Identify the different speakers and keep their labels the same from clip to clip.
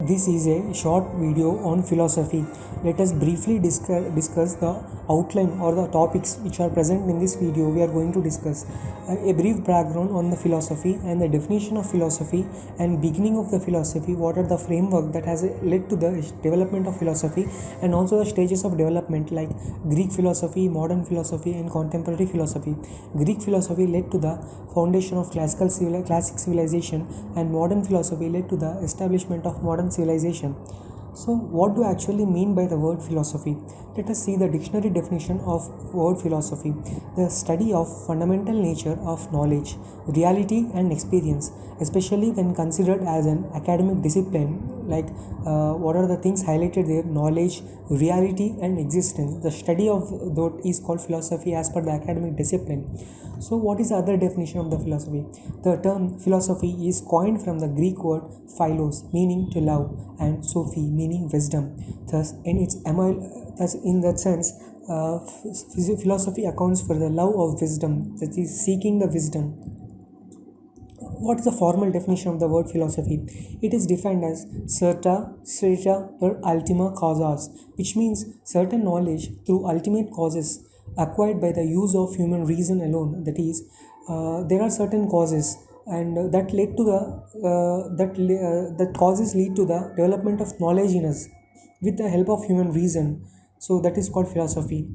Speaker 1: This is a short video on philosophy. Let us briefly discuss the outline or the topics which are present in this video. We are going to discuss a brief background on the philosophy and the definition of philosophy and beginning of the philosophy, what are the framework that has led to the development of philosophy, and also the stages of development like Greek philosophy, modern philosophy and contemporary philosophy. Greek philosophy led to the foundation of classic civilization, and modern philosophy led to the establishment of modern civilization. So what do I actually mean by the word philosophy? Let us see the dictionary definition of word philosophy. The study of fundamental nature of knowledge, reality and experience, especially when considered as an academic discipline. Like what are the things highlighted there? Knowledge, reality and existence. The study of that is called philosophy as per the academic discipline. So what is the other definition of the philosophy? The term philosophy is coined from the Greek word philos, meaning to love, and sophi, meaning wisdom. Thus in that sense, philosophy accounts for the love of wisdom, that is seeking the wisdom. What is the formal definition of the word philosophy? It is defined as certa per ultima causas, which means certain knowledge through ultimate causes acquired by the use of human reason alone. That is, there are certain causes, and that led to that causes lead to the development of knowledge in us with the help of human reason. So that is called philosophy.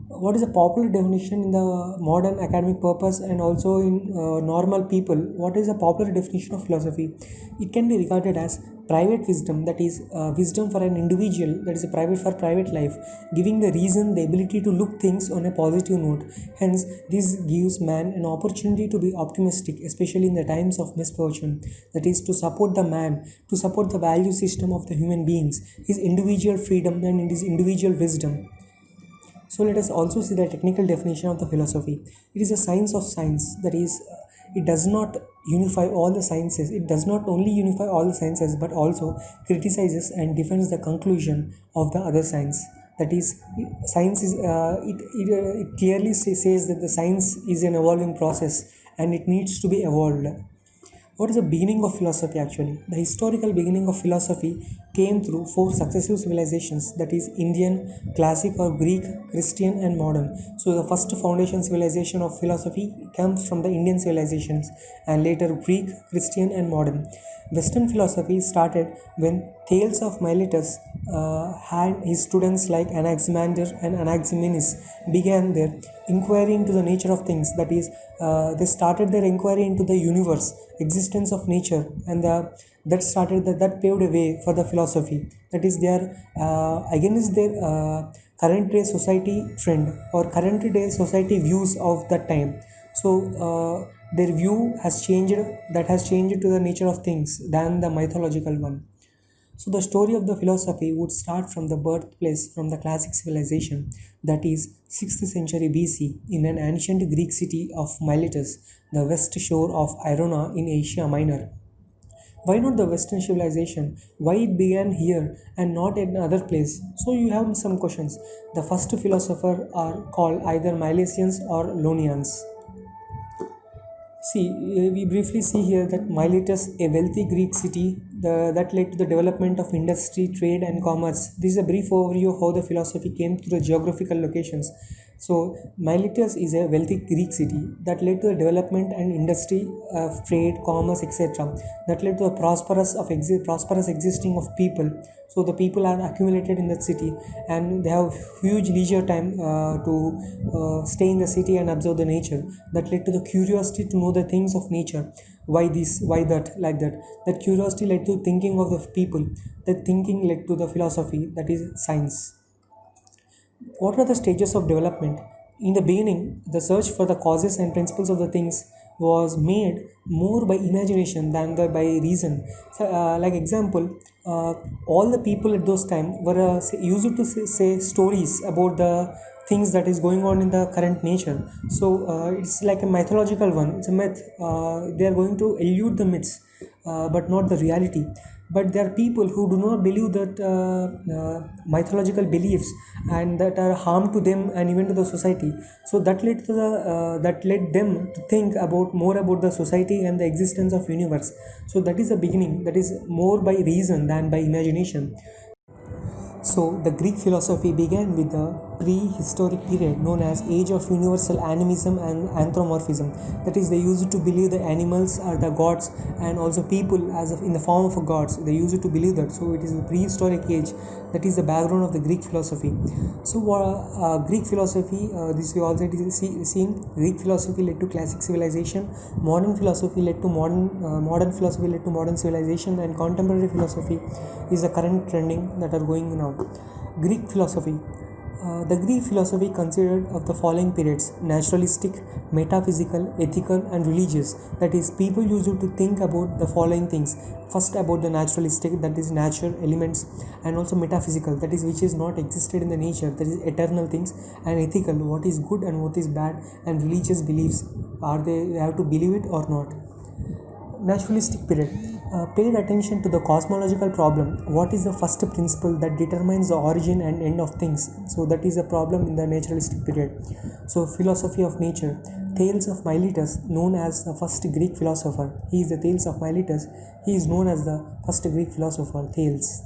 Speaker 1: What is a popular definition in the modern academic purpose and also in normal people? What is a popular definition of philosophy? It can be regarded as private wisdom, that is wisdom for an individual, that is a private for private life, giving the reason the ability to look things on a positive note. Hence this gives man an opportunity to be optimistic, especially in the times of misfortune, that is to support the man, to support the value system of the human beings, his individual freedom and his individual wisdom. So let us also see the technical definition of the philosophy. It is a science of science, that is, it does not unify all the sciences. It does not only unify all the sciences but also criticizes and defends the conclusion of the other science. That is, science is it clearly says that the science is an evolving process and it needs to be evolved. What is the beginning of philosophy actually? The historical beginning of philosophy came through 4 successive civilizations, that is Indian, classic or Greek, Christian and modern. So the first foundation civilization of philosophy comes from the Indian civilizations, and later Greek, Christian and modern. Western philosophy started when Thales of Miletus had his students like Anaximander and Anaximenes began their inquiry into the nature of things. That is, they started their inquiry into the universe, existence of nature, and that paved a way for the philosophy. That is, their against their current day society trend or current day society views of that time. So their view has changed, that has changed to the nature of things than the mythological one. So the story of the philosophy would start from the birthplace from the classic civilization, that is 6th century BC, in an ancient Greek city of Miletus, the west shore of Ionia in Asia Minor. Why not the Western civilization? Why it began here and not in another place? So you have some questions. The first philosopher are called either Milesians or Ionians. See, we briefly see here that Miletus, a wealthy Greek city, that led to the development of industry, trade and commerce. This is a brief overview of how the philosophy came to the geographical locations. So Miletus is a wealthy Greek city that led to the development and industry of trade, commerce, etc. That led to the prosperous existing of people. So the people are accumulated in that city and they have huge leisure time to stay in the city and observe the nature. That led to the curiosity to know the things of nature. Why this, why that, like that. That curiosity led to thinking of the people. That thinking led to the philosophy, that is science. What are the stages of development? In the beginning, the search for the causes and principles of the things was made more by imagination than by reason. So, like example, all the people at those time were used to say stories about the things that is going on in the current nature. So it's like a mythological one. It's a myth. They are going to elude the myths, but not the reality. but there are people who do not believe that mythological beliefs, and that are harm to them and even to the society. So that led them to think about more about the society and the existence of universe. So that is the beginning, that is more by reason than by imagination. So, the Greek philosophy began with the prehistoric period known as Age of Universal Animism and Anthropomorphism. That is, they used to believe the animals are the gods and also people as in the form of gods. They used to believe that. So, it is the prehistoric age. That is the background of the Greek philosophy. So, Greek philosophy, this we already seen. Greek philosophy led to classic civilization. Modern philosophy led to modern philosophy led to modern civilization, and contemporary philosophy is the current trending that are going now. Greek philosophy. The Greek philosophy considered of the following periods: naturalistic, metaphysical, ethical, and religious. That is, people used to think about the following things. First, about the naturalistic, that is nature, elements, and also metaphysical, that is which is not existed in the nature, that is eternal things, and ethical, what is good and what is bad, and religious beliefs, are they have to believe it or not. Naturalistic period paid attention to the cosmological problem. What is the first principle that determines the origin and end of things? So that is a problem in the naturalistic period. So philosophy of nature. Thales of Miletus, known as the first Greek philosopher. He is the Thales of Miletus. He is known as the first Greek philosopher, Thales.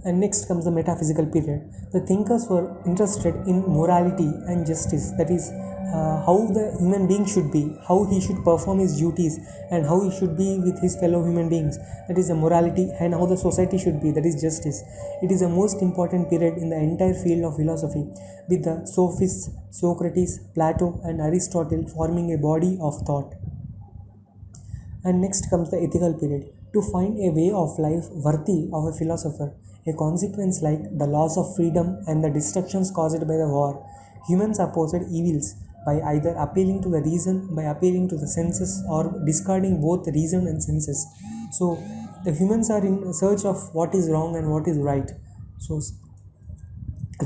Speaker 1: And next comes the metaphysical period. The thinkers were interested in morality and justice, that is, how the human being should be, how he should perform his duties, and how he should be with his fellow human beings, that is the morality, and how the society should be, that is justice. It is the most important period in the entire field of philosophy, with the sophists Socrates, Plato, and Aristotle forming a body of thought. And next comes the ethical period. To find a way of life worthy of a philosopher, a consequence like the loss of freedom and the destructions caused by the war, humans opposed evils by either appealing to the reason, by appealing to the senses, or discarding both reason and senses. So the humans are in search of what is wrong and what is right. So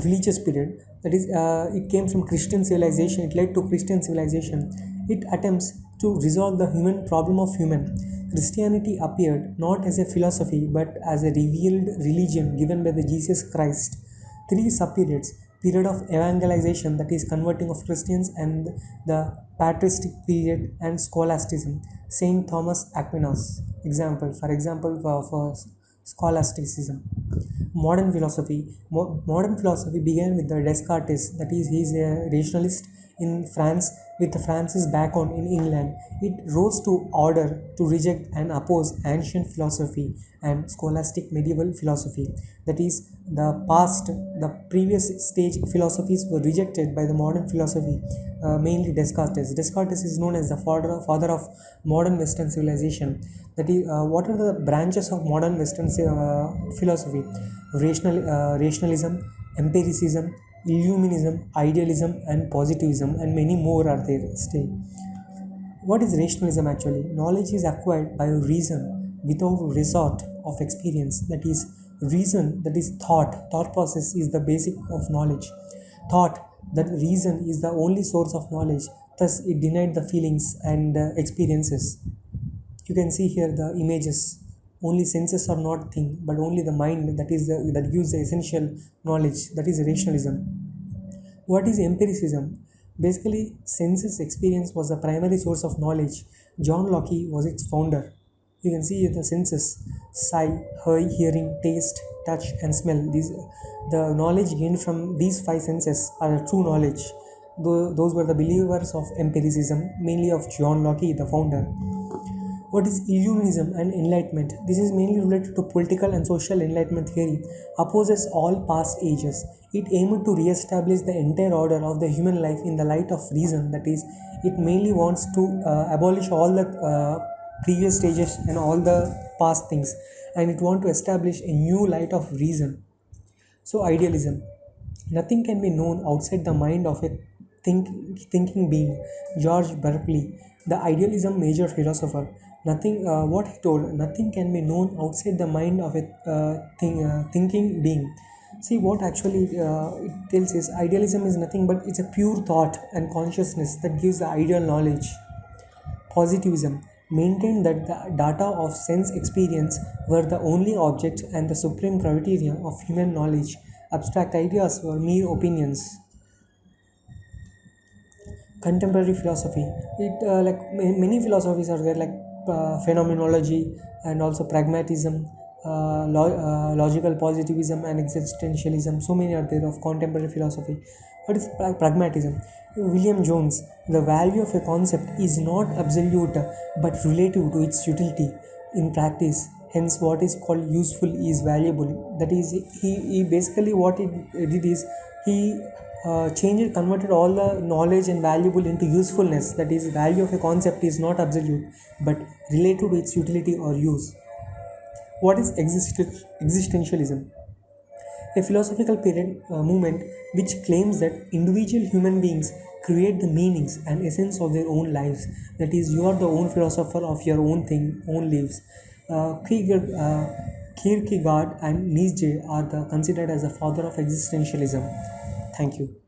Speaker 1: religious period, that is, it came from Christian civilization. It led to Christian civilization. It attempts to resolve the human problem of human. Christianity appeared not as a philosophy but as a revealed religion given by the Jesus Christ. Three subperiods: period of evangelization, that is converting of Christians, and the patristic period, and scholasticism. Saint Thomas Aquinas, for example, for scholasticism. Modern philosophy. Modern philosophy began with the Descartes, that is, he is a rationalist in France with France's background in England. It rose to order to reject and oppose ancient philosophy and scholastic medieval philosophy. That is, the previous stage philosophies were rejected by the modern philosophy, mainly Descartes. Descartes is known as the father of modern Western civilization. That is, what are the branches of modern Western philosophy? Rationalism, empiricism, illuminism, idealism, and positivism, and many more are there still. What is rationalism actually? Knowledge is acquired by reason without resort of experience. That is, reason, that is thought process is the basic of knowledge. Thought, that reason is the only source of knowledge, thus it denied the feelings and experiences. You can see here the images. Only senses are not thing, but only the mind, that gives the essential knowledge. That is rationalism. What is empiricism? Basically, senses experience was the primary source of knowledge. John Locke was its founder. You can see the senses: sight, hearing, taste, touch, and smell. The knowledge gained from these five senses are true knowledge. Those were the believers of empiricism, mainly of John Locke, the founder. What is Illuminism and Enlightenment? This is mainly related to political and social enlightenment theory, opposes all past ages. It aimed to re-establish the entire order of the human life in the light of reason. That is, it mainly wants to abolish all the previous stages and all the past things, and it wants to establish a new light of reason. So idealism. Nothing can be known outside the mind of a thinking being. George Berkeley, the idealism major philosopher. What he told, nothing can be known outside the mind of a thinking being. See, what actually it tells is idealism is nothing but it's a pure thought and consciousness that gives the ideal knowledge. Positivism. maintained that the data of sense experience were the only objects and the supreme criteria of human knowledge. Abstract ideas were mere opinions. Contemporary philosophy, it many philosophies are there, like phenomenology and also pragmatism, logical positivism and existentialism. So many are there of contemporary philosophy. What is pragmatism? William Jones: the value of a concept is not absolute but relative to its utility in practice. Hence what is called useful is valuable. That is, he basically what he did is he changed, converted all the knowledge and valuable into usefulness. That is, value of a concept is not absolute but related to its utility or use. What is existentialism? A philosophical movement which claims that individual human beings create the meanings and essence of their own lives. That is, you are the own philosopher of your own thing, own lives. Kierkegaard and Nietzsche are considered as the father of existentialism. Thank you.